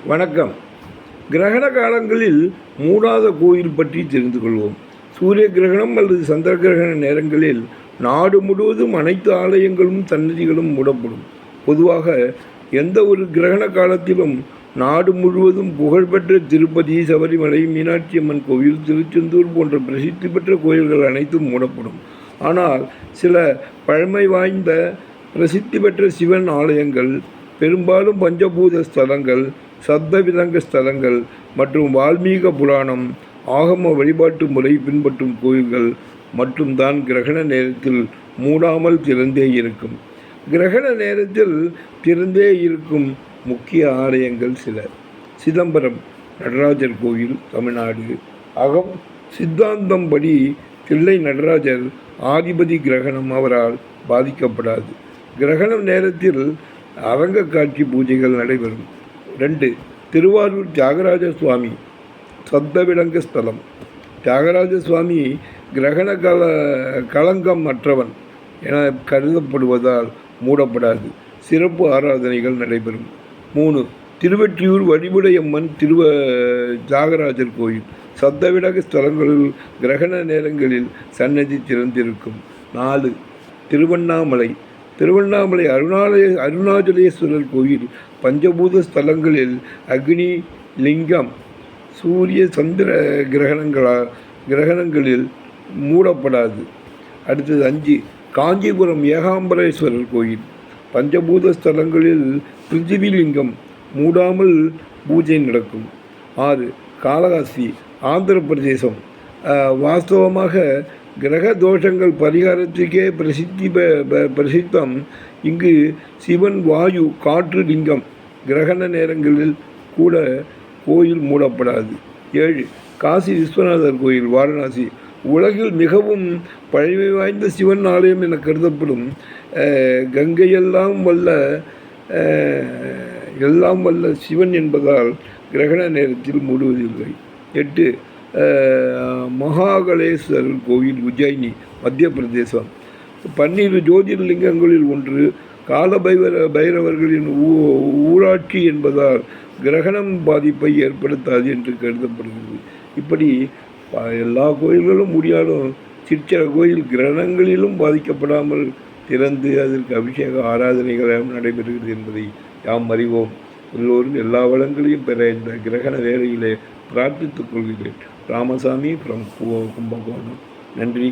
வணக்கம். கிரகண காலங்களில் மூடாத கோயில் பற்றி தெரிந்து கொள்வோம். சூரிய கிரகணம் அல்லது சந்திர கிரகண நேரங்களில் நாடு முழுவதும் அனைத்து ஆலயங்களும் சன்னதிகளும் மூடப்படும். பொதுவாக எந்த ஒரு கிரகண காலத்திலும் நாடு முழுவதும் புகழ்பெற்ற திருப்பதி, சபரிமலை, மீனாட்சி அம்மன் கோவில், திருச்செந்தூர் போன்ற பிரசித்தி பெற்ற கோயில்கள் அனைத்தும் மூடப்படும். ஆனால் சில பழமை வாய்ந்த பிரசித்தி பெற்ற சிவன் ஆலயங்கள், பெரும்பாலும் பஞ்சபூத ஸ்தலங்கள், சப்தவிதங்க ஸ்தலங்கள் மற்றும் வால்மீக புராணம் ஆகம வழிபாட்டு முறை பின்பற்றும் கோயில்கள் மட்டும்தான் கிரகண நேரத்தில் மூடாமல் திறந்தே இருக்கும். கிரகண நேரத்தில் திறந்தே இருக்கும் முக்கிய ஆலயங்கள் சில: சிதம்பரம் நடராஜர் கோயில், தமிழ்நாடு. அகம் சித்தாந்தம் படி தில்லை நடராஜர் ஆதிபதி கிரகணம் அவரால் பாதிக்கப்படாது. கிரகணம் நேரத்தில் அரங்க காட்சி பூஜைகள் நடைபெறும். 2. திருவாரூர் தியாகராஜ சுவாமி சப்தவிடங்க ஸ்தலம். தியாகராஜ சுவாமி கிரகண களங்கம் அற்றவன் என கருதப்படுவதால் மூடப்படாது. சிறப்பு ஆராதனைகள் நடைபெறும். 3. திருவெற்றியூர் வழிபுடையம்மன் தியாகராஜர் கோயில். சப்தவிடக ஸ்தலங்களில் கிரகண நேரங்களில் சன்னதி திறந்திருக்கும். 4. திருவண்ணாமலை அருணாச்சலேஸ்வரர் கோயில். பஞ்சபூத ஸ்தலங்களில் அக்னி லிங்கம் சூரிய சந்திர கிரகணங்களில் மூடப்படாது. அடுத்தது 5. காஞ்சிபுரம் ஏகாம்பரேஸ்வரர் கோயில். பஞ்சபூத ஸ்தலங்களில் பிருத்திவிலிங்கம் மூடாமல் பூஜை நடக்கும். 6. காளகாசி, ஆந்திர பிரதேசம். வாஸ்தவமாக கிரக தோஷங்கள் பரிகாரத்துக்கே பிரசித்தம். இங்கு சிவன், வாயு, காற்று லிங்கம். கிரகண நேரங்களில் கூட கோயில் மூடப்படாது. 7. காசி விஸ்வநாதர் கோயில், வாரணாசி. உலகில் மிகவும் பழமை வாய்ந்த சிவன் ஆலயம் என கருதப்படும். கங்கையெல்லாம் வல்ல சிவன் என்பதால் கிரகண நேரத்தில் மூடுவதில்லை. 8. மகாகலேஸ்வரர் கோயில், உஜ்ஜயினி, மத்திய பிரதேசம். 12 ஜோதிர்லிங்கங்களில் ஒன்று. கால பைரவர்களின் ஊராட்சி என்பதால் கிரகணம் பாதிப்பை ஏற்படுத்தாது என்று கருதப்படுகிறது. இப்படி எல்லா கோயில்களும் முடியாலும் சிற்சில கோயில் கிரகணங்களிலும் பாதிக்கப்படாமல் திறந்து அதற்கு அபிஷேக ஆராதனைகள் நடைபெறுகிறது என்பதை யாம் அறிவோம். எல்லோரும் எல்லா வளங்களையும் பெற இந்த கிரகண வேளையிலே பிரார்த்தித்துக் கொள்கிறேன். ராமசாமி ஃப்ரம் கும்பகோணம். நன்றி.